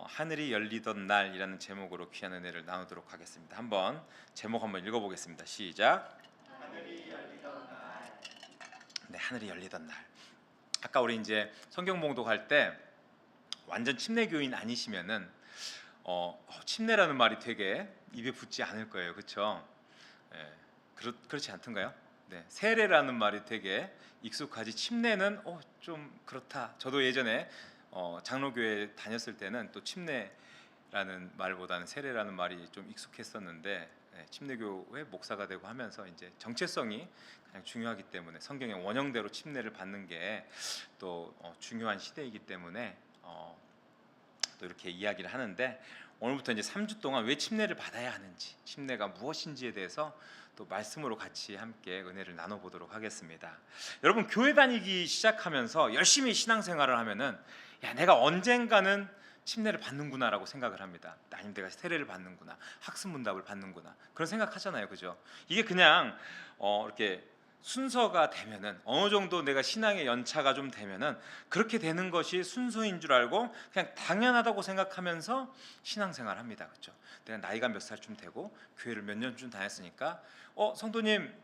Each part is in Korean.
하늘이 열리던 날이라는 제목으로 귀한 은혜를 나누도록 하겠습니다. 제목 한번 읽어보겠습니다. 시작. 하늘이 열리던 날. 네, 하늘이 열리던 날. 아까 우리 이제 성경 봉독할 때 완전 침례교인 아니시면은 침례라는 말이 되게 입에 붙지 않을 거예요, 그렇죠? 그렇지 않던가요? 네, 세례라는 말이 되게 익숙하지 침례는 좀 그렇다. 저도 예전에 장로교회 다녔을 때는 또 침례라는 말보다는 세례라는 말이 좀 익숙했었는데, 침례교회 목사가 되고 하면서 이제 정체성이 가장 중요하기 때문에 성경의 원형대로 침례를 받는 게 또 중요한 시대이기 때문에 또 이렇게 이야기를 하는데, 오늘부터 이제 3주 동안 왜 침례를 받아야 하는지, 침례가 무엇인지에 대해서 또 말씀으로 같이 함께 은혜를 나눠보도록 하겠습니다. 여러분, 교회 다니기 시작하면서 열심히 신앙생활을 하면은 내가 언젠가는 침례를 받는구나라고 생각을 합니다. 아니면 내가 세례를 받는구나, 학습문답을 받는구나, 그런 생각하잖아요, 그죠? 이게 그냥 이렇게 순서가 되면은, 어느 정도 내가 신앙의 연차가 좀 되면은 그렇게 되는 것이 순서인 줄 알고 그냥 당연하다고 생각하면서 신앙생활을 합니다, 그렇죠? 내가 나이가 몇 살쯤 되고 교회를 몇 년쯤 다녔으니까 성도님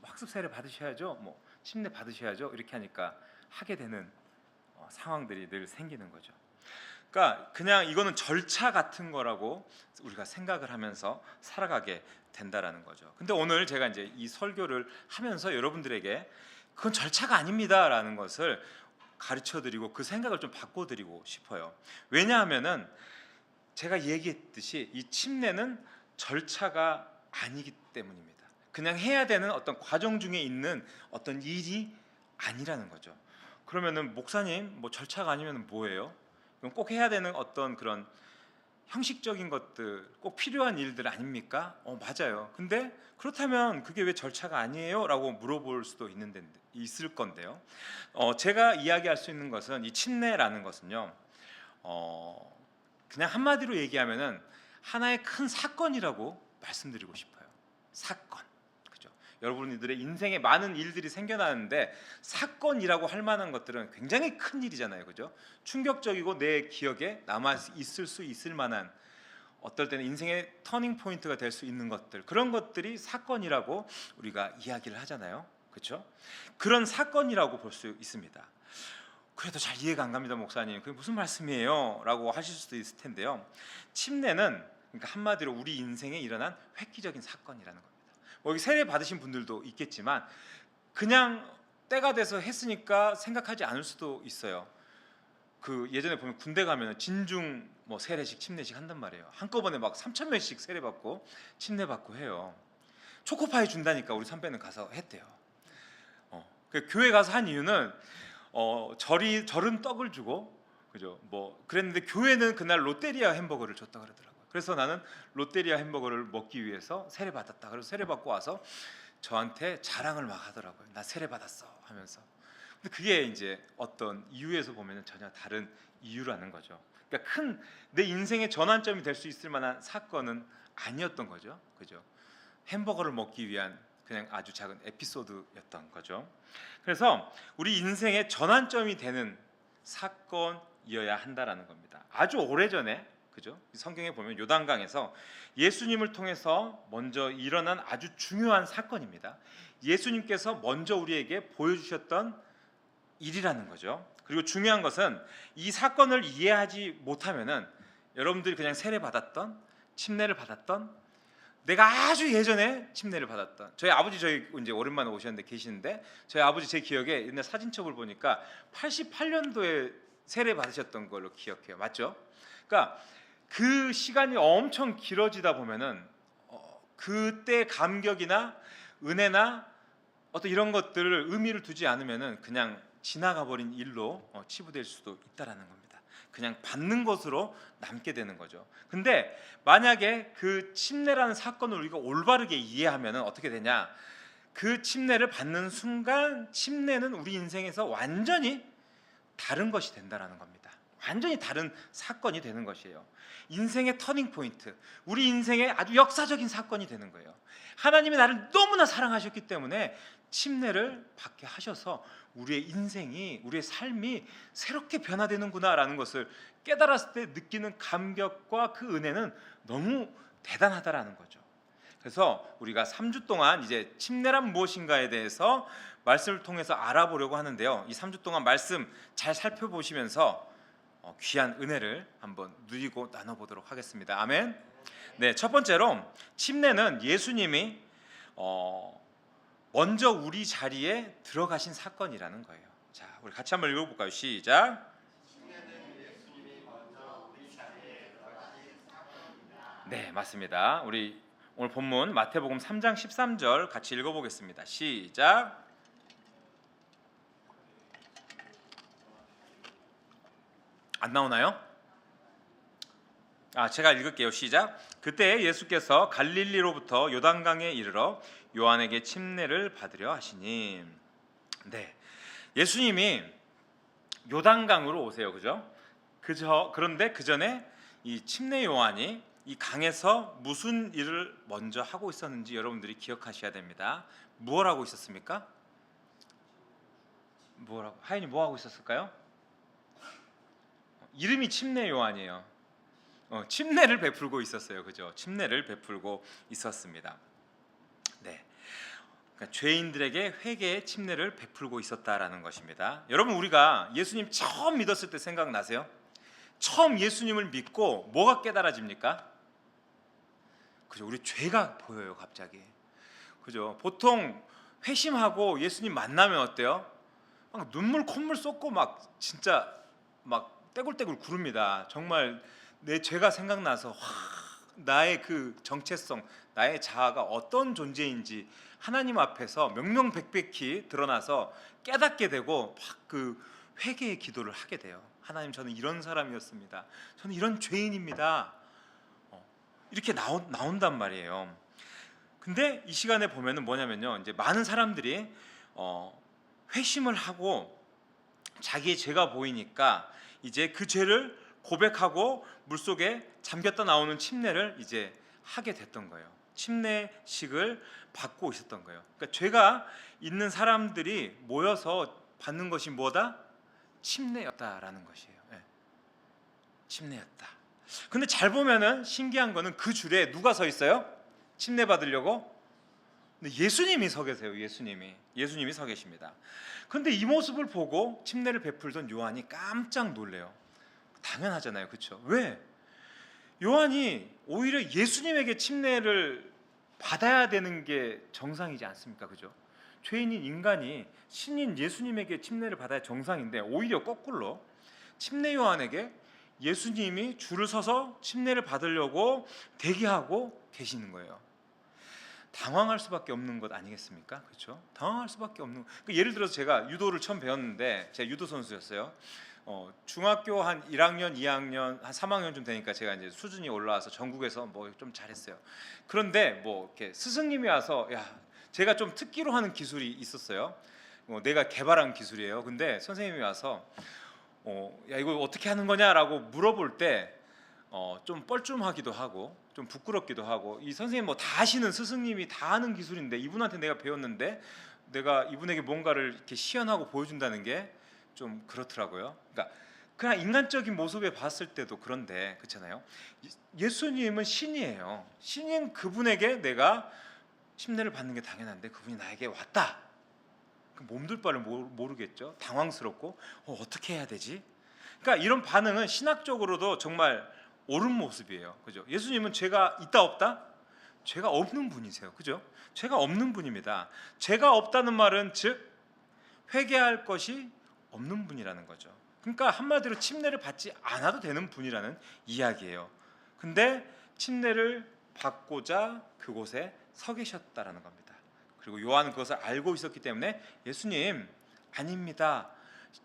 학습 세례 받으셔야죠, 뭐 침례 받으셔야죠, 이렇게 하니까 하게 되는 상황들이 늘 생기는 거죠. 그러니까 그냥 이거는 절차 같은 거라고 우리가 생각을 하면서 살아가게 된다라는 거죠. 근데 오늘 제가 이제 이 설교를 하면서 여러분들에게 그건 절차가 아닙니다라는 것을 가르쳐드리고 그 생각을 좀 바꿔드리고 싶어요. 왜냐하면은 제가 얘기했듯이 이 침례는 절차가 아니기 때문입니다. 그냥 해야 되는 어떤 과정 중에 있는 어떤 일이 아니라는 거죠. 그러면은 목사님, 뭐 절차가 아니면 뭐예요? 그럼 꼭 해야 되는 어떤 그런 형식적인 것들, 꼭 필요한 일들 아닙니까? 맞아요. 근데 그렇다면 그게 왜 절차가 아니에요? 라고 물어볼 수도 있을 건데요. 제가 이야기할 수 있는 것은, 이 침례라는 것은요, 그냥 한마디로 얘기하면은 하나의 큰 사건이라고 말씀드리고 싶어요. 사건. 여러분들의 인생에 많은 일들이 생겨나는데 사건이라고 할 만한 것들은 굉장히 큰 일이잖아요, 그죠? 충격적이고 내 기억에 남아 있을 수 있을 만한, 어떨 때는 인생의 터닝 포인트가 될 수 있는 것들, 그런 것들이 사건이라고 우리가 이야기를 하잖아요, 그렇죠? 그런 사건이라고 볼 수 있습니다. 그래도 잘 이해가 안 갑니다, 목사님. 그게 무슨 말씀이에요? 라고 하실 수도 있을 텐데요. 침례는 그러니까 한마디로 우리 인생에 일어난 획기적인 사건이라는 겁니다. 여기 세례 받으신 분들도 있겠지만 그냥 때가 돼서 했으니까 생각하지 않을 수도 있어요. 그 예전에 보면 군대 가면 진중 뭐 세례식, 침례식 한단 말이에요. 한꺼번에 막 3,000명씩 세례 받고 침례 받고 해요. 초코파이 준다니까 우리 선배는 가서 했대요. 그 교회 가서 한 이유는 절은 떡을 주고, 그죠? 뭐 그랬는데 교회는 그날 롯데리아 햄버거를 줬다 그러더라고요. 그래서 나는 롯데리아 햄버거를 먹기 위해서 세례 받았다. 그래서 세례 받고 와서 저한테 자랑을 막 하더라고요. 나 세례 받았어 하면서. 근데 그게 이제 어떤 이유에서 보면 전혀 다른 이유라는 거죠. 그러니까 큰 내 인생의 전환점이 될 수 있을 만한 사건은 아니었던 거죠, 그죠? 햄버거를 먹기 위한 그냥 아주 작은 에피소드였던 거죠. 그래서 우리 인생의 전환점이 되는 사건이어야 한다라는 겁니다. 아주 오래전에, 그죠? 성경에 보면 요단강에서 예수님을 통해서 먼저 일어난 아주 중요한 사건입니다. 예수님께서 먼저 우리에게 보여주셨던 일이라는 거죠. 그리고 중요한 것은 이 사건을 이해하지 못하면은 여러분들이 그냥 세례 받았던, 침례를 받았던, 내가 아주 예전에 침례를 받았던, 저희 아버지, 저희 이제 오랜만에 오셨는데 계시는데, 저희 아버지 제 기억에 옛날 사진첩을 보니까 88년도에 세례 받으셨던 걸로 기억해요. 맞죠? 그러니까 그 시간이 엄청 길어지다 보면은 그때 감격이나 은혜나 어떤 이런 것들을 의미를 두지 않으면은 그냥 지나가 버린 일로 치부될 수도 있다라는 겁니다. 그냥 받는 것으로 남게 되는 거죠. 근데 만약에 그 침례라는 사건을 우리가 올바르게 이해하면은 어떻게 되냐? 그 침례를 받는 순간 침례는 우리 인생에서 완전히 다른 것이 된다라는 겁니다. 완전히 다른 사건이 되는 것이에요. 인생의 터닝 포인트, 우리 인생의 아주 역사적인 사건이 되는 거예요. 하나님이 나를 너무나 사랑하셨기 때문에 침례를 받게 하셔서 우리의 인생이, 우리의 삶이 새롭게 변화되는구나라는 것을 깨달았을 때 느끼는 감격과 그 은혜는 너무 대단하다라는 거죠. 그래서 우리가 3주 동안 이제 침례란 무엇인가에 대해서 말씀을 통해서 알아보려고 하는데요. 이 3주 동안 말씀 잘 살펴보시면서 귀한 은혜를 한번 누리고 나눠보도록 하겠습니다. 아멘. 네, 첫 번째로 침례는 예수님이 먼저 우리 자리에 들어가신 사건이라는 거예요. 자, 우리 같이 한번 읽어볼까요? 시작. 네, 맞습니다. 우리 오늘 본문 마태복음 3장 13절 같이 읽어보겠습니다. 시작. 안 나오나요? 제가 읽을게요. 시작. 그때 예수께서 갈릴리로부터 요단강에 이르러 요한에게 침례를 받으려 하시니. 네, 예수님이 요단강으로 오세요. 그런데 그 전에 이 침례 요한이 이 강에서 무슨 일을 먼저 하고 있었는지 여러분들이 기억하셔야 됩니다. 무엇 하고 있었습니까? 하인이 뭐 하고 있었을까요? 이름이 침례 요한이에요. 침례를 베풀고 있었어요. 그죠? 침례를 베풀고 있었습니다. 네. 그러니까 죄인들에게 회개의 침례를 베풀고 있었다라는 것입니다. 여러분, 우리가 예수님 처음 믿었을 때 생각나세요? 처음 예수님을 믿고 뭐가 깨달아집니까? 그죠? 우리 죄가 보여요, 갑자기. 그죠? 보통 회심하고 예수님 만나면 어때요? 막 눈물 콧물 쏟고 막 진짜 막 떼굴떼굴 구릅니다. 정말 내 죄가 생각나서 나의 그 정체성, 나의 자아가 어떤 존재인지 하나님 앞에서 명명백백히 드러나서 깨닫게 되고 막 그 회개의 기도를 하게 돼요. 하나님, 저는 이런 사람이었습니다. 저는 이런 죄인입니다. 이렇게 나온단 말이에요. 근데 이 시간에 보면은 뭐냐면요, 이제 많은 사람들이 회심을 하고 자기의 죄가 보이니까 이제 그 죄를 고백하고 물속에 잠겼다 나오는 침례를 이제 하게 됐던 거예요. 침례식을 받고 있었던 거예요. 그러니까 죄가 있는 사람들이 모여서 받는 것이 뭐다? 침례였다라는 것이에요. 네. 침례였다. 근데 잘 보면은 신기한 거는 그 줄에 누가 서 있어요? 침례 받으려고? 근데 예수님이 서 계세요. 예수님이 서 계십니다. 그런데 이 모습을 보고 침례를 베풀던 요한이 깜짝 놀래요. 당연하잖아요, 그렇죠? 왜? 요한이 오히려 예수님에게 침례를 받아야 되는 게 정상이지 않습니까, 그죠? 죄인인 인간이 신인 예수님에게 침례를 받아야 정상인데 오히려 거꾸로 침례 요한에게 예수님이 줄을 서서 침례를 받으려고 대기하고 계시는 거예요. 당황할 수밖에 없는 것 아니겠습니까? 그렇죠? 당황할 수밖에 없는. 그러니까 예를 들어서 제가 유도를 처음 배웠는데, 제가 유도 선수였어요. 중학교 한 1학년, 2학년, 한 3학년쯤 되니까 제가 이제 수준이 올라와서 전국에서 뭐 좀 잘했어요. 그런데 뭐 이렇게 스승님이 와서, 제가 좀 특기로 하는 기술이 있었어요. 내가 개발한 기술이에요. 근데 선생님이 와서 이거 어떻게 하는 거냐라고 물어볼 때 좀 뻘쭘하기도 하고 좀 부끄럽기도 하고, 이 선생님 뭐 다 아시는 스승님이 다 아는 기술인데 이분한테 내가 배웠는데 내가 이분에게 뭔가를 이렇게 시연하고 보여준다는 게 좀 그렇더라고요. 그러니까 그냥 인간적인 모습에 봤을 때도 그런데, 그렇잖아요. 예수님은 신이에요. 신인 그분에게 내가 침례를 받는 게 당연한데 그분이 나에게 왔다. 몸둘 바를 모르겠죠. 당황스럽고 어떻게 해야 되지? 그러니까 이런 반응은 신학적으로도 정말 옳은 모습이에요. 그죠? 예수님은 죄가 있다 없다? 죄가 없는 분이세요. 그죠? 죄가 없는 분입니다. 죄가 없다는 말은 즉 회개할 것이 없는 분이라는 거죠. 그러니까 한마디로 침례를 받지 않아도 되는 분이라는 이야기예요. 근데 침례를 받고자 그곳에 서 계셨다라는 겁니다. 그리고 요한은 그것을 알고 있었기 때문에 예수님, 아닙니다,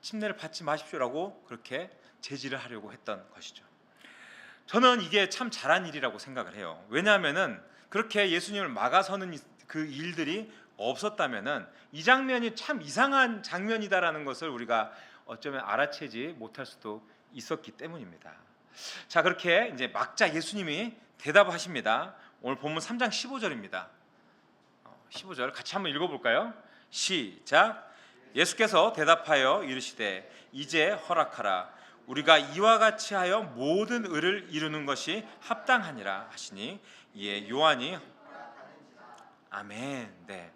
침례를 받지 마십시오라고 그렇게 제지를 하려고 했던 것이죠. 저는 이게 참 잘한 일이라고 생각을 해요. 왜냐하면은 그렇게 예수님을 막아서는 그 일들이 없었다면은 이 장면이 참 이상한 장면이다라는 것을 우리가 어쩌면 알아채지 못할 수도 있었기 때문입니다. 자, 그렇게 이제 막자 예수님이 대답하십니다. 오늘 본문 3장 15절입니다. 15절 같이 한번 읽어볼까요? 시작. 예수께서 대답하여 이르시되 이제 허락하라. 우리가 이와 같이 하여 모든 의를 이루는 것이 합당하니라 하시니 이에 요한이 아멘. 네.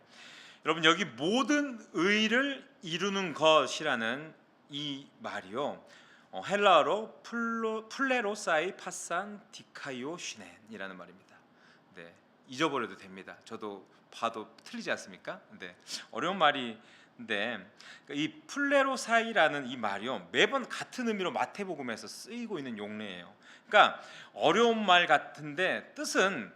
여러분, 여기 모든 의를 이루는 것이라는 이 말이요, 헬라어로 플레로사이 파산 디카이오 슈넨이라는 말입니다. 네, 잊어버려도 됩니다. 저도 봐도 틀리지 않습니까? 네, 어려운 말인데 이 플레로사이라는 이 말이요, 매번 같은 의미로 마태복음에서 쓰이고 있는 용례예요. 그러니까 어려운 말 같은데 뜻은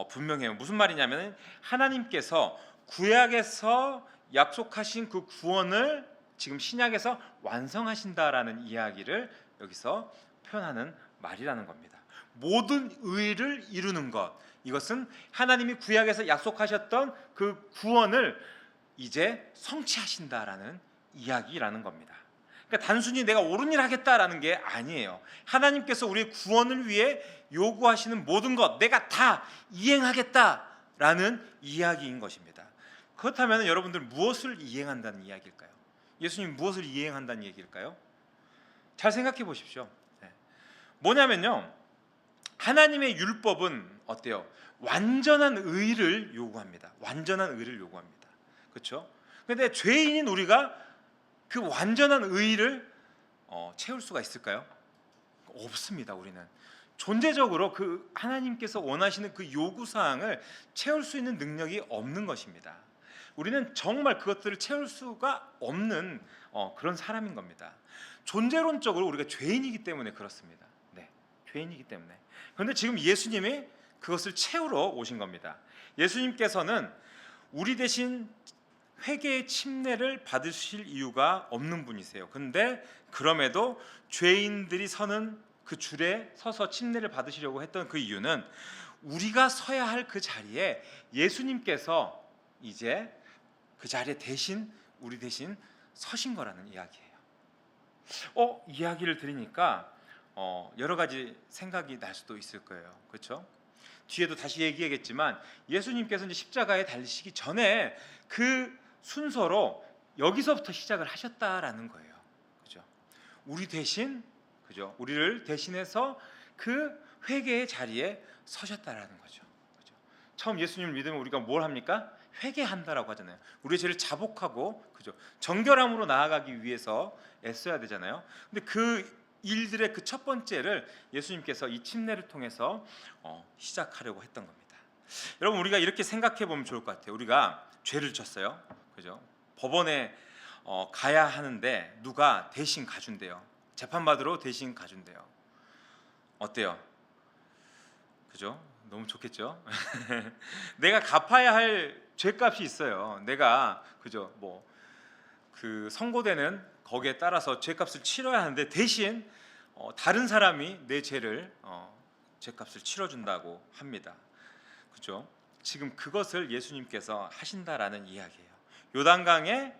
분명해요. 무슨 말이냐면 하나님께서 구약에서 약속하신 그 구원을 지금 신약에서 완성하신다라는 이야기를 여기서 표현하는 말이라는 겁니다. 모든 의를 이루는 것, 이것은 하나님이 구약에서 약속하셨던 그 구원을 이제 성취하신다라는 이야기라는 겁니다. 그러니까 단순히 내가 옳은 일 하겠다라는 게 아니에요. 하나님께서 우리의 구원을 위해 요구하시는 모든 것 내가 다 이행하겠다라는 이야기인 것입니다. 그렇다면 여러분들 무엇을 이행한다는 이야기일까요? 예수님 무엇을 이행한다는 얘기일까요? 잘 생각해 보십시오. 뭐냐면요, 하나님의 율법은 어때요? 완전한 의를 요구합니다. 완전한 의를 요구합니다. 그렇죠? 그런데 죄인인 우리가 그 완전한 의를 채울 수가 있을까요? 없습니다. 우리는 존재적으로 그 하나님께서 원하시는 그 요구 사항을 채울 수 있는 능력이 없는 것입니다. 우리는 정말 그것들을 채울 수가 없는 그런 사람인 겁니다. 존재론적으로 우리가 죄인이기 때문에 그렇습니다. 네, 죄인이기 때문에. 그런데 지금 예수님이 그것을 채우러 오신 겁니다. 예수님께서는 우리 대신 회개의 침례를 받으실 이유가 없는 분이세요. 그런데 그럼에도 죄인들이 서는 그 줄에 서서 침례를 받으시려고 했던 그 이유는 우리가 서야 할 그 자리에 예수님께서 이제 그 자리에 대신 우리 대신 서신 거라는 이야기예요. 이야기를 들으니까 여러 가지 생각이 날 수도 있을 거예요. 그렇죠? 뒤에도 다시 얘기하겠지만 예수님께서 이제 십자가에 달리시기 전에 그 순서로 여기서부터 시작을 하셨다라는 거예요. 그죠? 우리 대신, 그죠? 우리를 대신해서 그 회개의 자리에 서셨다라는 거죠. 그죠? 처음 예수님을 믿으면 우리가 뭘 합니까? 회개한다라고 하잖아요. 우리의 죄를 자복하고, 그죠? 정결함으로 나아가기 위해서 애써야 되잖아요. 근데 그 일들의 그 첫 번째를 예수님께서 이 침례를 통해서 시작하려고 했던 겁니다. 여러분, 우리가 이렇게 생각해 보면 좋을 것 같아요. 우리가 죄를 졌어요. 그죠? 법원에 가야 하는데 누가 대신 가준대요. 재판받으러 대신 가준대요. 어때요? 그죠? 너무 좋겠죠? 내가 갚아야 할 죄값이 있어요. 내가, 그죠? 그 선고되는 거기에 따라서 죄값을 치러야 하는데 대신 다른 사람이 내 죄를 죄값을 치러준다고 합니다. 그죠? 지금 그것을 예수님께서 하신다라는 이야기예요. 요단강에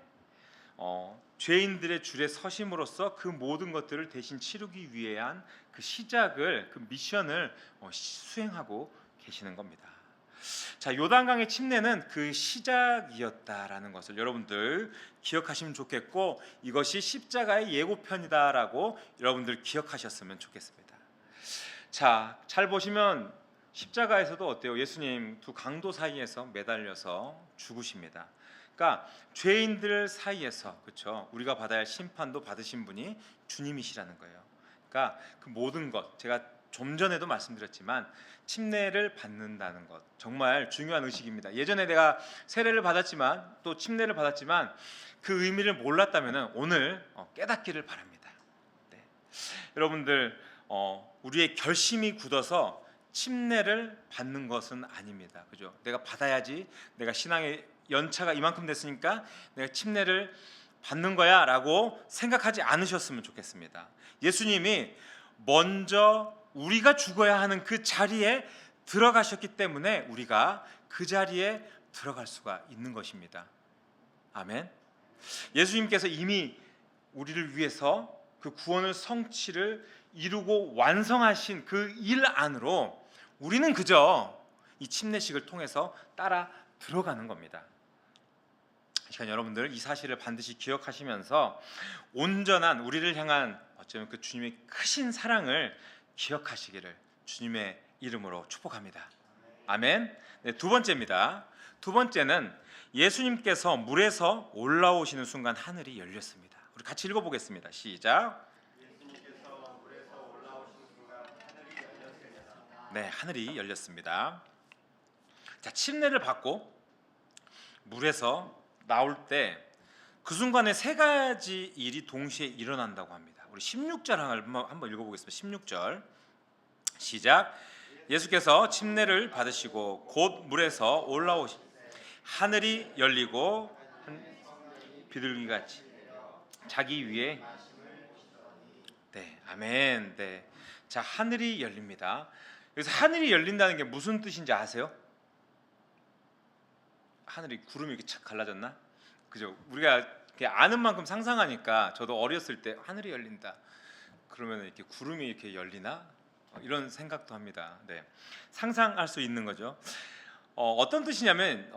죄인들의 줄에 서심으로써 그 모든 것들을 대신 치르기 위한 그 시작을, 그 미션을 수행하고 계시는 겁니다. 자, 요단강의 침례는 그 시작이었다라는 것을 여러분들 기억하시면 좋겠고, 이것이 십자가의 예고편이다라고 여러분들 기억하셨으면 좋겠습니다. 자, 잘 보시면 십자가에서도 어때요? 예수님 두 강도 사이에서 매달려서 죽으십니다. 그러니까 죄인들 사이에서, 그렇죠? 우리가 받아야 할 심판도 받으신 분이 주님이시라는 거예요. 그러니까 그 모든 것, 제가 좀 전에도 말씀드렸지만 침례를 받는다는 것 정말 중요한 의식입니다. 예전에 내가 세례를 받았지만 또 침례를 받았지만 그 의미를 몰랐다면 오늘 깨닫기를 바랍니다. 네. 여러분들 우리의 결심이 굳어서 침례를 받는 것은 아닙니다. 그죠? 내가 받아야지, 내가 신앙의 연차가 이만큼 됐으니까 내가 침례를 받는 거야 라고 생각하지 않으셨으면 좋겠습니다. 예수님이 먼저 우리가 죽어야 하는 그 자리에 들어가셨기 때문에 우리가 그 자리에 들어갈 수가 있는 것입니다. 아멘. 예수님께서 이미 우리를 위해서 그 구원을 성취를 이루고 완성하신 그 일 안으로 우리는 그저 이 침례식을 통해서 따라 들어가는 겁니다. 이 시간 여러분들 이 사실을 반드시 기억하시면서 온전한 우리를 향한 어쩌면 그 주님의 크신 사랑을 기억하시기를 주님의 이름으로 축복합니다. 아멘. 네, 두 번째입니다. 두 번째는 예수님께서 물에서 올라오시는 순간 하늘이 열렸습니다. 우리 같이 읽어보겠습니다. 시작. 예수님께서 물에서 올라오신 순간 하늘이 열렸습니다. 네, 하늘이 열렸습니다. 자, 침례를 받고 물에서 나올 때 그 순간에 세 가지 일이 동시에 일어난다고 합니다. 우리 16절 한번 읽어보겠습니다. 16절 시작. 예수께서 침례를 받으시고 곧 물에서 올라오시 하늘이 열리고 비둘기같이 자기 위에 네, 아멘. 네, 자 하늘이 열립니다. 여기서 하늘이 열린다는 게 무슨 뜻인지 아세요? 하늘이 구름이 이렇게 착 갈라졌나? 그죠? 우리가 이렇게 아는 만큼 상상하니까 저도 어렸을 때 하늘이 열린다. 그러면 이렇게 구름이 이렇게 열리나? 이런 생각도 합니다. 네, 상상할 수 있는 거죠. 어떤 뜻이냐면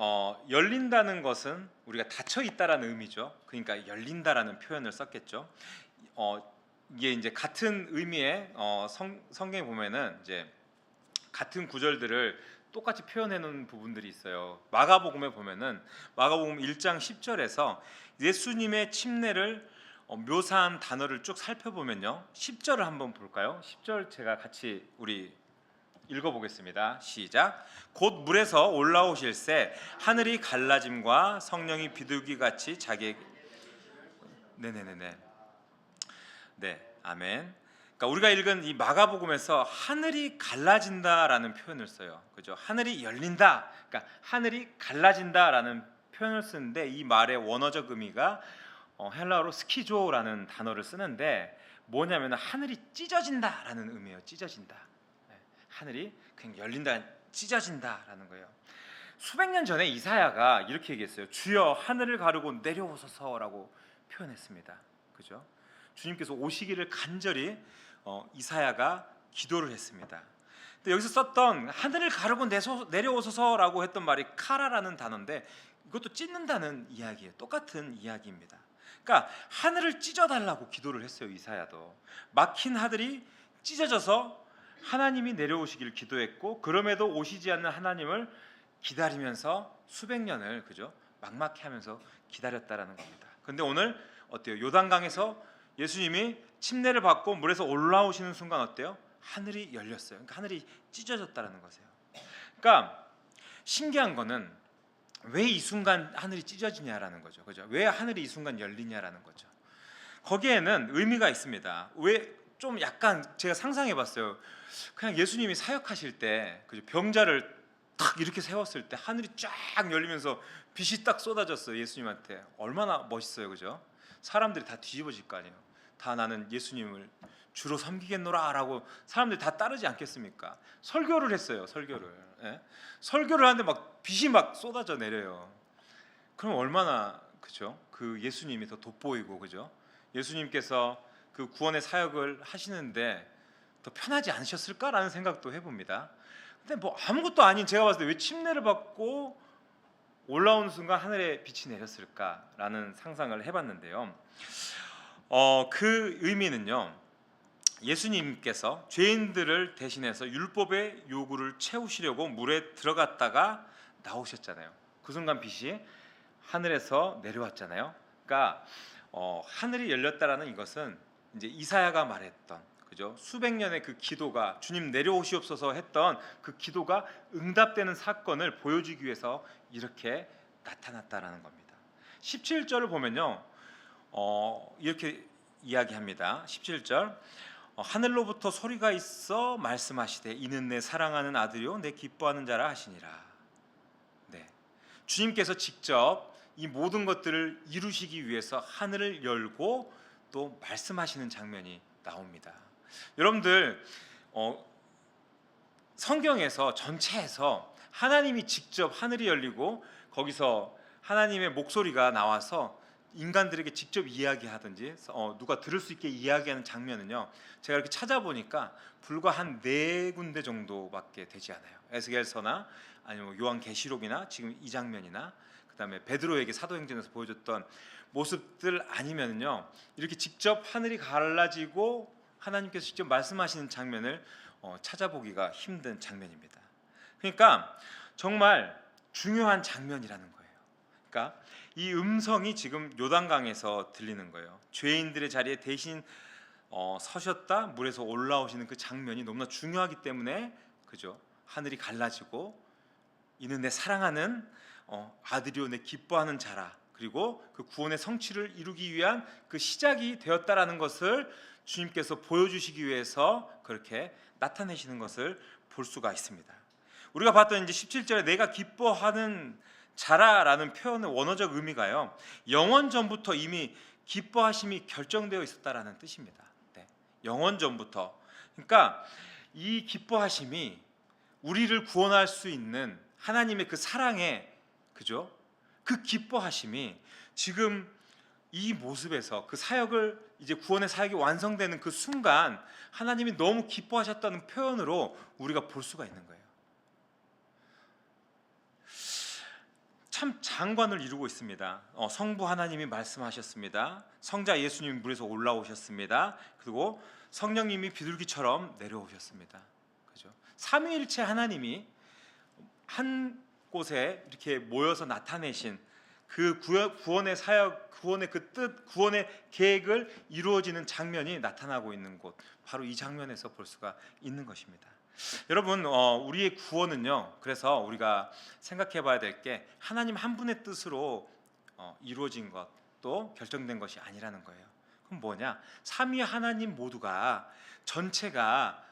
열린다는 것은 우리가 닫혀 있다라는 의미죠. 그러니까 열린다라는 표현을 썼겠죠. 이게 이제 같은 의미의 성경에 보면은 이제 같은 구절들을 똑같이 표현해 놓은 부분들이 있어요. 마가복음에 보면은 마가복음 1장 10절에서 예수님의 침례를 묘사한 단어를 쭉 살펴보면요. 10절을 한번 볼까요? 10절 제가 같이 우리 읽어보겠습니다. 시작. 곧 물에서 올라오실새 하늘이 갈라짐과 성령이 비둘기같이 자기에게 네네네네 네 아멘. 그러니까 우리가 읽은 이 마가복음에서 하늘이 갈라진다라는 표현을 써요. 그죠? 하늘이 열린다. 그러니까 하늘이 갈라진다라는 표현을 쓰는데 이 말의 원어적 의미가 헬라어로 스키조라는 단어를 쓰는데 뭐냐면 하늘이 찢어진다라는 의미예요. 찢어진다. 네. 하늘이 그냥 열린다, 찢어진다라는 거예요. 수백 년 전에 이사야가 이렇게 얘기했어요. 주여 하늘을 가르고 내려오소서라고 표현했습니다. 그죠? 주님께서 오시기를 간절히 이사야가 기도를 했습니다. 근데 여기서 썼던 하늘을 가르고 내려오소서라고 했던 말이 카라라는 단어인데 이것도 찢는다는 이야기예요. 똑같은 이야기입니다. 그러니까 하늘을 찢어달라고 기도를 했어요. 이사야도 막힌 하늘이 찢어져서 하나님이 내려오시기를 기도했고 그럼에도 오시지 않는 하나님을 기다리면서 수백 년을 그죠? 막막해 하면서 기다렸다라는 겁니다. 근데 오늘 어때요? 요단강에서 예수님이 침례를 받고 물에서 올라오시는 순간 어때요? 하늘이 열렸어요. 그러니까 하늘이 찢어졌다라는 거세요. 그러니까 신기한 거는 왜 이 순간 하늘이 찢어지냐라는 거죠. 그죠? 왜 하늘이 이 순간 열리냐라는 거죠. 거기에는 의미가 있습니다. 왜 좀 약간 제가 상상해 봤어요. 그냥 예수님이 사역하실 때 그죠? 병자를 탁 이렇게 세웠을 때 하늘이 쫙 열리면서 빛이 딱 쏟아졌어요. 예수님한테. 얼마나 멋있어요. 그죠? 사람들이 다 뒤집어질 거 아니에요. 다 나는 예수님을 주로 섬기겠노라라고 사람들이 다 따르지 않겠습니까? 설교를 했어요. 설교를. 예? 설교를 하는데 막 빛이 막 쏟아져 내려요. 그럼 얼마나 그죠? 그 예수님이 더 돋보이고 그죠? 예수님께서 그 구원의 사역을 하시는데 더 편하지 않으셨을까라는 생각도 해봅니다. 근데 뭐 아무것도 아닌 제가 봤을 때 왜 침례를 받고 올라오는 순간 하늘에 빛이 내렸을까라는 상상을 해봤는데요. 그 의미는요. 예수님께서 죄인들을 대신해서 율법의 요구를 채우시려고 물에 들어갔다가 나오셨잖아요. 그 순간 빛이 하늘에서 내려왔잖아요. 그러니까 하늘이 열렸다라는 이것은 이제 이사야가 말했던 그죠? 수백 년의 그 기도가 주님 내려오시옵소서 했던 그 기도가 응답되는 사건을 보여주기 위해서 이렇게 나타났다라는 겁니다. 17절을 보면요. 이렇게 이야기합니다. 17절 하늘로부터 소리가 있어 말씀하시되 이는 내 사랑하는 아들이요 내 기뻐하는 자라 하시니라. 네, 주님께서 직접 이 모든 것들을 이루시기 위해서 하늘을 열고 또 말씀하시는 장면이 나옵니다. 여러분들 성경에서 전체에서 하나님이 직접 하늘이 열리고 거기서 하나님의 목소리가 나와서 인간들에게 직접 이야기하든지 누가 들을 수 있게 이야기하는 장면은요, 제가 이렇게 찾아보니까 불과 한 4군데 정도밖에 되지 않아요. 에스겔서나 아니면 요한계시록이나 지금 이 장면이나 그다음에 베드로에게 사도행전에서 보여줬던 모습들 아니면요, 이렇게 직접 하늘이 갈라지고 하나님께서 직접 말씀하시는 장면을 찾아보기가 힘든 장면입니다. 그러니까 정말 중요한 장면이라는 거예요. 그러니까 이 음성이 지금 요단강에서 들리는 거예요. 죄인들의 자리에 대신 서셨다 물에서 올라오시는 그 장면이 너무나 중요하기 때문에, 그죠? 하늘이 갈라지고 이는 내 사랑하는 아들이요 내 기뻐하는 자라, 그리고 그 구원의 성취를 이루기 위한 그 시작이 되었다라는 것을 주님께서 보여주시기 위해서 그렇게 나타내시는 것을 볼 수가 있습니다. 우리가 봤던 이제 17절에 내가 기뻐하는 자라라는 표현의 원어적 의미가요, 영원 전부터 이미 기뻐하심이 결정되어 있었다라는 뜻입니다. 네, 영원 전부터. 그러니까 이 기뻐하심이 우리를 구원할 수 있는 하나님의 그 사랑의, 그죠? 그 기뻐하심이 지금 이 모습에서 그 사역을 이제 구원의 사역이 완성되는 그 순간 하나님이 너무 기뻐하셨다는 표현으로 우리가 볼 수가 있는 거예요. 참 장관을 이루고 있습니다. 성부 하나님이 말씀하셨습니다. 성자 예수님이 물에서 올라오셨습니다. 그리고 성령님이 비둘기처럼 내려오셨습니다. 그죠? 삼위일체 하나님이 한 곳에 이렇게 모여서 나타내신 그 구원의 사역, 구원의 그 뜻, 구원의 계획을 이루어지는 장면이 나타나고 있는 곳, 바로 이 장면에서 볼 수가 있는 것입니다. 여러분, 우리의 구원은요, 그래서 우리가 생각해 봐야 될 게 하나님 한 분의 뜻으로 이루어진 것, 또 결정된 것이 아니라는 거예요. 그럼 뭐냐? 삼위 하나님 모두가 전체가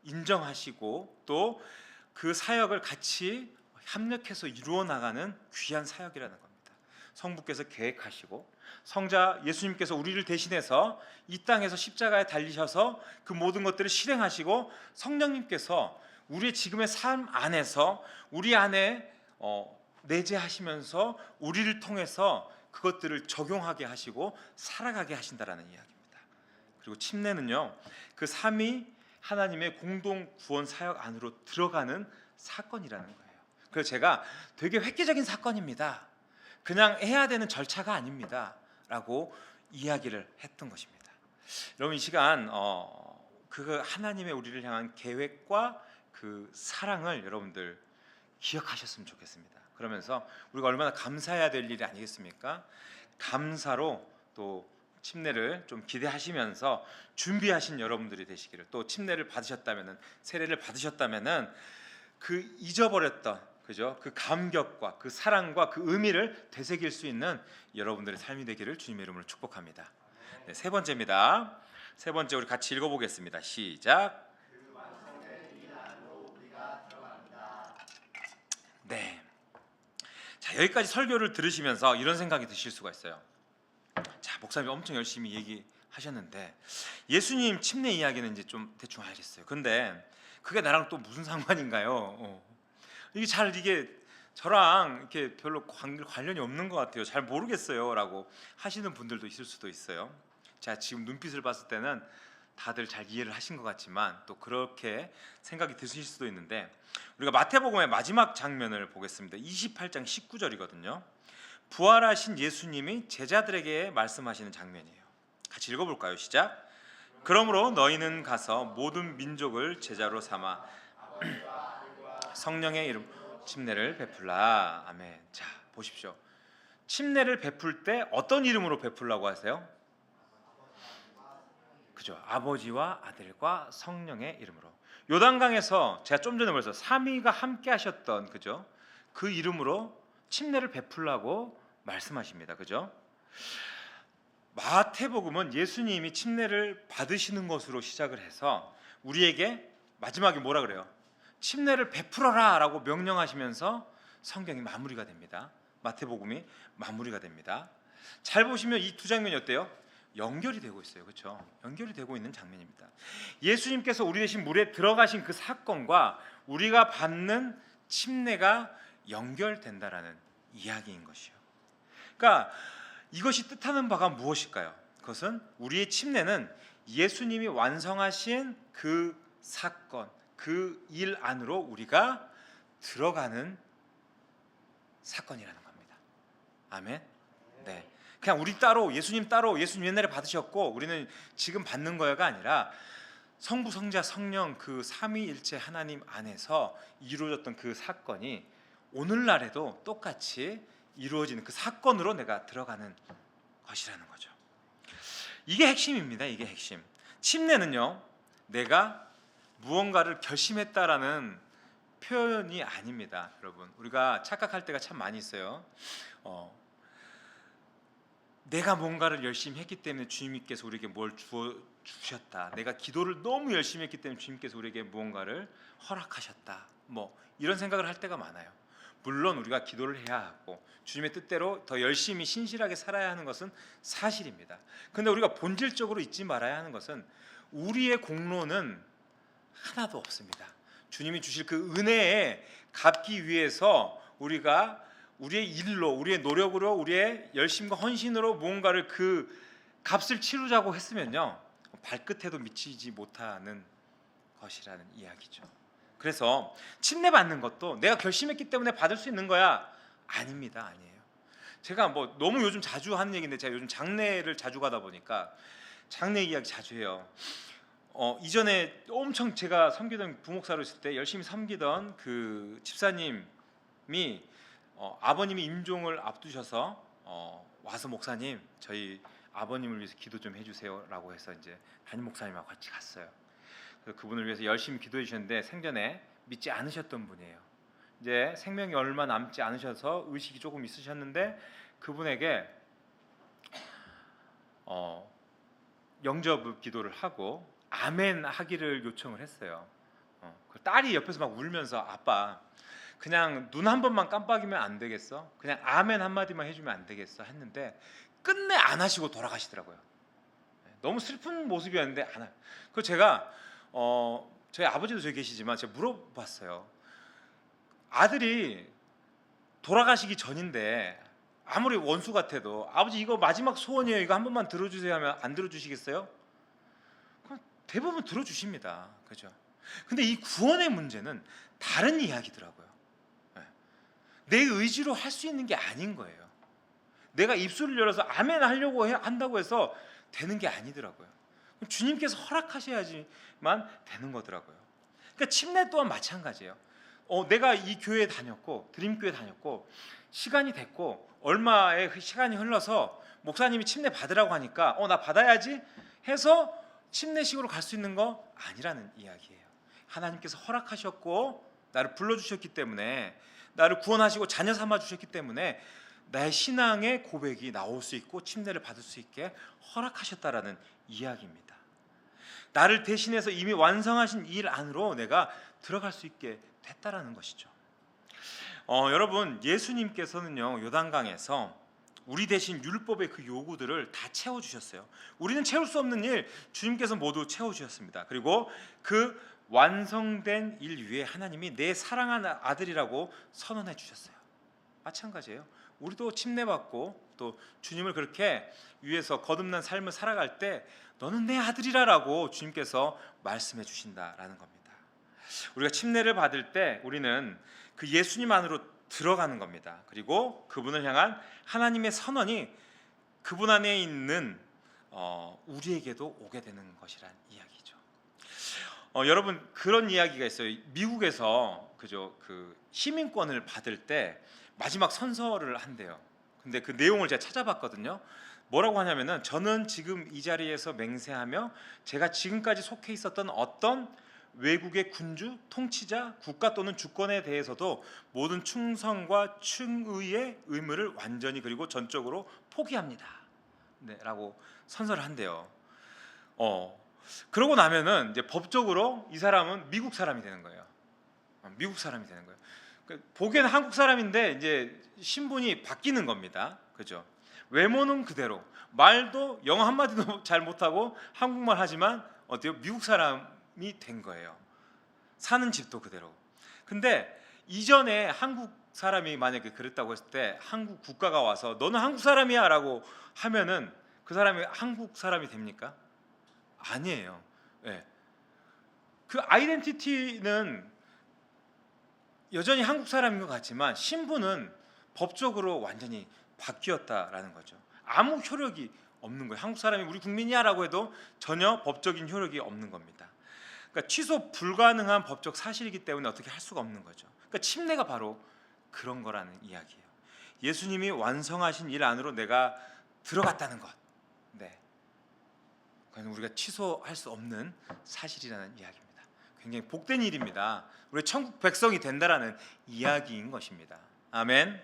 인정하시고 또 그 사역을 같이 협력해서 이루어 나가는 귀한 사역이라는 겁니다. 성부께서 계획하시고 성자 예수님께서 우리를 대신해서 이 땅에서 십자가에 달리셔서 그 모든 것들을 실행하시고 성령님께서 우리의 지금의 삶 안에서 우리 안에 내재하시면서 우리를 통해서 그것들을 적용하게 하시고 살아가게 하신다라는 이야기입니다. 그리고 침례는요, 그 삼위 하나님의 공동 구원 사역 안으로 들어가는 사건이라는 거예요. 그래서 제가 되게 획기적인 사건입니다, 그냥 해야 되는 절차가 아닙니다 라고 이야기를 했던 것입니다. 여러분, 이 시간 그 하나님의 우리를 향한 계획과 그 사랑을 여러분들 기억하셨으면 좋겠습니다. 그러면서 우리가 얼마나 감사해야 될 일이 아니겠습니까? 감사로 또 침례를 좀 기대하시면서 준비하신 여러분들이 되시기를, 또 침례를 받으셨다면은, 세례를 받으셨다면은 그 잊어버렸던, 그죠? 그 감격과 그 사랑과 그 의미를 되새길 수 있는 여러분들의 삶이 되기를 주님의 이름으로 축복합니다. 네, 세 번째입니다. 세 번째 우리 같이 읽어보겠습니다. 시작. 네. 자, 여기까지 설교를 들으시면서 이런 생각이 드실 수가 있어요. 자, 목사님이 엄청 열심히 얘기하셨는데 예수님 침례 이야기는 이제 좀 대충 알겠어요. 근데 그게 나랑 또 무슨 상관인가요? 이게 저랑 이렇게 별로 관련이 없는 것 같아요. 잘 모르겠어요라고 하시는 분들도 있을 수도 있어요. 자, 지금 눈빛을 봤을 때는 다들 잘 이해를 하신 것 같지만 또 그렇게 생각이 드실 수도 있는데, 우리가 마태복음의 마지막 장면을 보겠습니다. 28장 19절이거든요. 부활하신 예수님이 제자들에게 말씀하시는 장면이에요. 같이 읽어볼까요? 시작. 그러므로 너희는 가서 모든 민족을 제자로 삼아 성령의 이름 침례를 베풀라. 아멘. 자, 보십시오. 침례를 베풀 때 어떤 이름으로 베풀라고 하세요? 그죠? 아버지와 아들과 성령의 이름으로. 요단강에서 제가 좀 전에 말했어요. 삼위가 함께 하셨던, 그죠? 그 이름으로 침례를 베풀라고 말씀하십니다. 그죠? 마태복음은 예수님이 침례를 받으시는 것으로 시작을 해서 우리에게 마지막에 뭐라 그래요? 침례를 베풀어라 라고 명령하시면서 성경이 마무리가 됩니다. 마태복음이 마무리가 됩니다. 잘 보시면 이 두 장면이 어때요? 연결이 되고 있어요. 그렇죠? 연결이 되고 있는 장면입니다. 예수님께서 우리 대신 물에 들어가신 그 사건과 우리가 받는 침례가 연결된다라는 이야기인 것이요. 그러니까 이것이 뜻하는 바가 무엇일까요? 그것은 우리의 침례는 예수님이 완성하신 그 사건, 그 일 안으로 우리가 들어가는 사건이라는 겁니다. 아멘. 네. 그냥 우리 따로 예수님 따로 예수님 옛날에 받으셨고 우리는 지금 받는 거야가 아니라 성부, 성자, 성령 그 삼위일체 하나님 안에서 이루어졌던 그 사건이 오늘날에도 똑같이 이루어지는 그 사건으로 내가 들어가는 것이라는 거죠. 이게 핵심입니다. 이게 핵심. 침례는요, 내가 무언가를 결심했다라는 표현이 아닙니다. 여러분, 우리가 착각할 때가 참 많이 있어요. 내가 뭔가를 열심히 했기 때문에 주님께서 우리에게 뭘 주셨다. 내가 기도를 너무 열심히 했기 때문에 주님께서 우리에게 무언가를 허락하셨다. 뭐 이런 생각을 할 때가 많아요. 물론 우리가 기도를 해야 하고 주님의 뜻대로 더 열심히 신실하게 살아야 하는 것은 사실입니다. 그런데 우리가 본질적으로 잊지 말아야 하는 것은 우리의 공로는 하나도 없습니다. 주님이 주실 그 은혜에 갚기 위해서 우리가 우리의 일로, 우리의 노력으로, 우리의 열심과 헌신으로 무언가를 그 값을 치르자고 했으면요, 발끝에도 미치지 못하는 것이라는 이야기죠. 그래서 침례 받는 것도 내가 결심했기 때문에 받을 수 있는 거야? 아닙니다. 아니에요. 제가 뭐 너무 요즘 자주 하는 얘기인데 제가 요즘 장례를 자주 가다 보니까 장례 이야기 자주 해요. 이전에 엄청 제가 섬기던 부목사로 있을 때 열심히 섬기던 그 집사님이 아버님이 임종을 앞두셔서 와서 목사님 저희 아버님을 위해서 기도 좀 해주세요라고 해서 이제 담임 목사님하고 같이 갔어요. 그래서 그분을 위해서 열심히 기도해 주셨는데 생전에 믿지 않으셨던 분이에요. 이제 생명이 얼마 남지 않으셔서 의식이 조금 있으셨는데 그분에게 영접 기도를 하고 아멘 하기를 요청을 했어요. 그 딸이 옆에서 막 울면서 아빠 그냥 눈 한 번만 깜빡이면 안 되겠어? 그냥 아멘 한마디만 해주면 안 되겠어? 했는데 끝내 안 하시고 돌아가시더라고요. 너무 슬픈 모습이었는데 안 하. 그 제가 저희 아버지도 저기 계시지만 제가 물어봤어요. 아들이 돌아가시기 전인데 아무리 원수 같아도 아버지 이거 마지막 소원이에요. 이거 한 번만 들어주세요 하면 안 들어주시겠어요? 그럼 대부분 들어주십니다. 그죠? 근데 이 구원의 문제는 다른 이야기더라고요. 내 의지로 할 수 있는 게 아닌 거예요. 내가 입술을 열어서 아멘 하려고 한다고 해서 되는 게 아니더라고요. 주님께서 허락하셔야지만 되는 거더라고요. 그러니까 침례 또한 마찬가지예요. 내가 이 교회에 다녔고 드림교회 다녔고 시간이 됐고 얼마의 시간이 흘러서 목사님이 침례 받으라고 하니까 나 받아야지 해서 침례식으로 갈 수 있는 거 아니라는 이야기예요. 하나님께서 허락하셨고 나를 불러주셨기 때문에 나를 구원하시고 자녀 삼아 주셨기 때문에 나의 신앙의 고백이 나올 수 있고 침례를 받을 수 있게 허락하셨다라는 이야기입니다. 나를 대신해서 이미 완성하신 일 안으로 내가 들어갈 수 있게 됐다라는 것이죠. 여러분 예수님께서는요 요단강에서 우리 대신 율법의 그 요구들을 다 채워주셨어요. 우리는 채울 수 없는 일 주님께서 모두 채워주셨습니다. 그리고 그 완성된 일 위에 하나님이 내 사랑하는 아들이라고 선언해 주셨어요. 마찬가지예요. 우리도 침례받고 또 주님을 그렇게 위해서 거듭난 삶을 살아갈 때 너는 내 아들이라라고 주님께서 말씀해 주신다라는 겁니다. 우리가 침례를 받을 때 우리는 그 예수님 안으로 들어가는 겁니다. 그리고 그분을 향한 하나님의 선언이 그분 안에 있는 우리에게도 오게 되는 것이란 이야기죠. 여러분 그런 이야기가 있어요. 미국에서 그 시민권을 받을 때 마지막 선서를 한대요. 근데 그 내용을 제가 찾아봤거든요. 뭐라고 하냐면은 저는 지금 이 자리에서 맹세하며 제가 지금까지 속해 있었던 어떤 외국의 군주, 통치자, 국가 또는 주권에 대해서도 모든 충성과 충의의 의무를 완전히 그리고 전적으로 포기합니다. 네, 라고 선서를 한대요. 그러고 나면은 이제 법적으로 이 사람은 미국 사람이 되는 거예요. 미국 사람이 되는 거예요. 보기에는 한국 사람인데 이제 신분이 바뀌는 겁니다. 그죠? 외모는 그대로, 말도 영어 한마디도 잘 못하고 한국말 하지만 어때요? 미국 사람이 된 거예요. 사는 집도 그대로. 근데 이전에 한국 사람이 만약에 그랬다고 했을 때 한국 국가가 와서 너는 한국 사람이야라고 하면은 그 사람이 한국 사람이 됩니까? 아니에요. 예. 그 아이덴티티는 여전히 한국 사람인 것 같지만 신분은 법적으로 완전히 바뀌었다라는 거죠. 아무 효력이 없는 거예요. 한국 사람이 우리 국민이야라고 해도 전혀 법적인 효력이 없는 겁니다. 그러니까 취소 불가능한 법적 사실이기 때문에 어떻게 할 수가 없는 거죠. 그러니까 침례가 바로 그런 거라는 이야기예요. 예수님이 완성하신 일 안으로 내가 들어갔다는 것. 네. 그건 우리가 취소할 수 없는 사실이라는 이야기입니다. 굉장히 복된 일입니다. 우리 천국 백성이 된다라는 이야기인 것입니다. 아멘.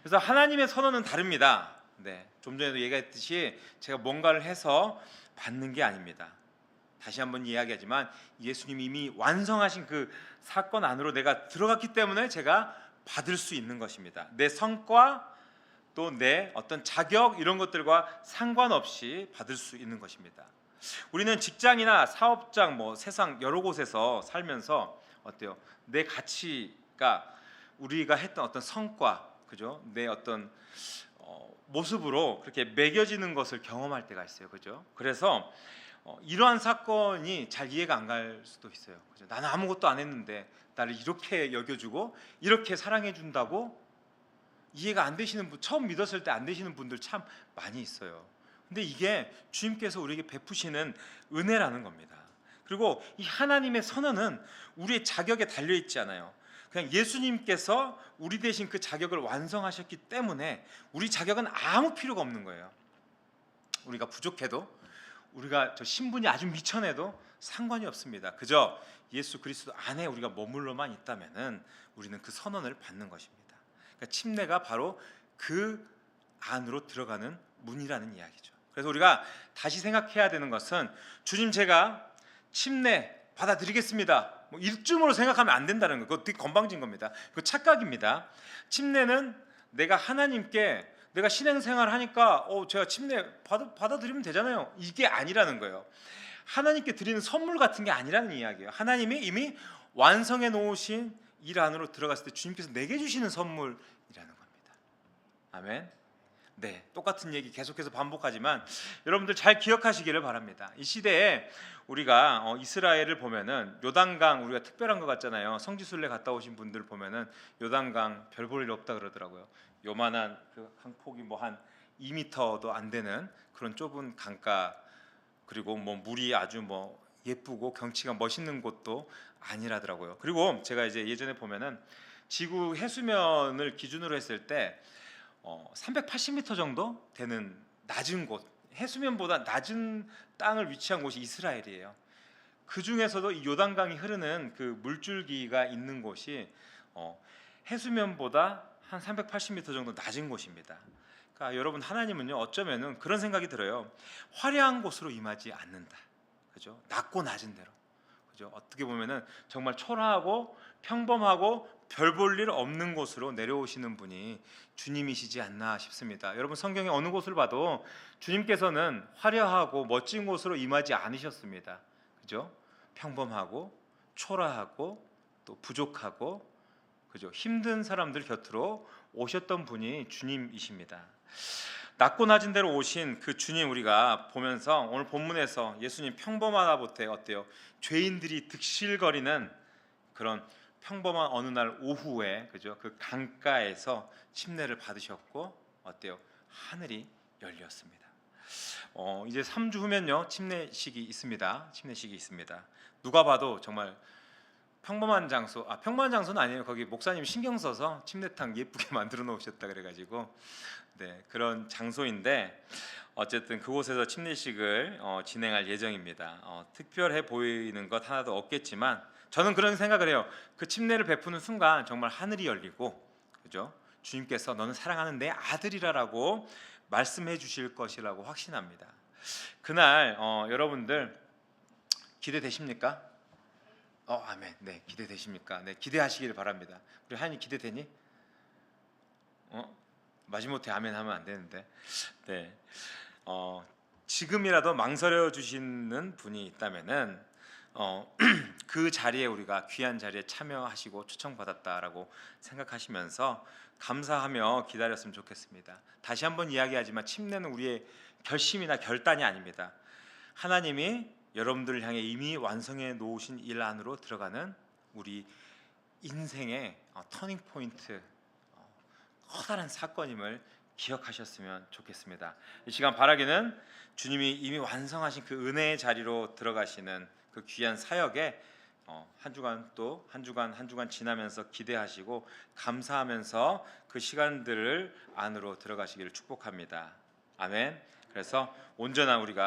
그래서 하나님의 선언은 다릅니다. 네, 좀 전에도 얘기했듯이 제가 뭔가를 해서 받는 게 아닙니다. 다시 한번 이야기하지만 예수님이 이미 완성하신 그 사건 안으로 내가 들어갔기 때문에 제가 받을 수 있는 것입니다. 내 성과 또 내 어떤 자격 이런 것들과 상관없이 받을 수 있는 것입니다. 우리는 직장이나 사업장 뭐 세상 여러 곳에서 살면서 어때요? 내 가치가 우리가 했던 어떤 성과, 그죠? 내 어떤 모습으로 그렇게 매겨지는 것을 경험할 때가 있어요, 그죠? 그래서 이러한 사건이 잘 이해가 안 갈 수도 있어요, 그죠? 나는 아무것도 안 했는데 나를 이렇게 여겨주고 이렇게 사랑해준다고 이해가 안 되시는 분, 처음 믿었을 때 안 되시는 분들 참 많이 있어요. 근데 이게 주님께서 우리에게 베푸시는 은혜라는 겁니다. 그리고 이 하나님의 선언은 우리의 자격에 달려 있지 않아요. 그냥 예수님께서 우리 대신 그 자격을 완성하셨기 때문에 우리 자격은 아무 필요가 없는 거예요. 우리가 부족해도 우리가 저 신분이 아주 미천해도 상관이 없습니다. 그저 예수 그리스도 안에 우리가 머물러만 있다면은 우리는 그 선언을 받는 것입니다. 그러니까 침례가 바로 그 안으로 들어가는 문이라는 이야기죠. 그래서 우리가 다시 생각해야 되는 것은 주님 제가 침례 받아들이겠습니다. 뭐 이쯤으로 생각하면 안 된다는 거예요. 그거 되게 건방진 겁니다. 그거 착각입니다. 침례는 내가 하나님께 내가 신앙생활 하니까 제가 침례 받아들이면 되잖아요. 이게 아니라는 거예요. 하나님께 드리는 선물 같은 게 아니라는 이야기예요. 하나님이 이미 완성해 놓으신 일 안으로 들어갔을 때 주님께서 내게 주시는 선물이라는 겁니다. 아멘. 네, 똑같은 얘기 계속해서 반복하지만 여러분들 잘 기억하시기를 바랍니다. 이 시대에 우리가 이스라엘을 보면은 요단강 우리가 특별한 것 같잖아요. 성지순례 갔다 오신 분들 보면은 요단강 별 볼 일 없다 그러더라고요. 요만한 그 강폭이 뭐 한 2m도 안 되는 그런 좁은 강가, 그리고 뭐 물이 아주 뭐 예쁘고 경치가 멋있는 곳도 아니라더라고요. 그리고 제가 이제 예전에 보면은 지구 해수면을 기준으로 했을 때 380m 정도 되는 낮은 곳, 해수면보다 낮은 땅을 위치한 곳이 이스라엘이에요. 그 중에서도 이 요단강이 흐르는 그 물줄기가 있는 곳이 해수면보다 한 380m 정도 낮은 곳입니다. 그러니까 여러분 하나님은요 어쩌면은 그런 생각이 들어요. 화려한 곳으로 임하지 않는다. 그죠? 낮고 낮은 데로. 그죠? 어떻게 보면은 정말 초라하고 평범하고 별 볼 일 없는 곳으로 내려오시는 분이 주님이시지 않나 싶습니다. 여러분 성경의 어느 곳을 봐도 주님께서는 화려하고 멋진 곳으로 임하지 않으셨습니다. 그죠? 평범하고 초라하고 또 부족하고 그죠? 힘든 사람들 곁으로 오셨던 분이 주님이십니다. 낮고 낮은 데로 오신 그 주님 우리가 보면서 오늘 본문에서 예수님 평범하다 못해 어때요? 죄인들이 득실거리는 그런 평범한 어느 날 오후에 그죠? 그 강가에서 침례를 받으셨고 어때요? 하늘이 열렸습니다. 이제 3주 후면요 침례식이 있습니다. 침례식이 있습니다. 누가 봐도 정말 평범한 장소, 평범한 장소는 아니에요. 거기 목사님 신경 써서 침례탕 예쁘게 만들어 놓으셨다 그래가지고 네 그런 장소인데 어쨌든 그곳에서 침례식을 진행할 예정입니다. 특별해 보이는 것 하나도 없겠지만 저는 그런 생각을 해요. 그 침례를 베푸는 순간 정말 하늘이 열리고 그죠? 주님께서 너는 사랑하는 내 아들이라고 말씀해 주실 것이라고 확신합니다. 그날 여러분들 기대되십니까? 아멘. 네, 기대되십니까? 네, 기대하시길 바랍니다. 우리 하인이 기대되니? 마지못해 아멘 하면 안 되는데. 네. 지금이라도 망설여 주시는 분이 있다면은 그 자리에 우리가 귀한 자리에 참여하시고 초청받았다라고 생각하시면서 감사하며 기다렸으면 좋겠습니다. 다시 한번 이야기하지만 침례는 우리의 결심이나 결단이 아닙니다. 하나님이 여러분들을 향해 이미 완성해 놓으신 일 안으로 들어가는 우리 인생의 터닝 포인트, 커다란 사건임을 기억하셨으면 좋겠습니다. 이 시간 바라기는 주님이 이미 완성하신 그 은혜의 자리로 들어가시는 그 귀한 사역에 한 주간 지나면서 기대하시고 감사하면서 그 시간들을 안으로 들어가시기를 축복합니다. 아멘. 그래서 온전한 우리가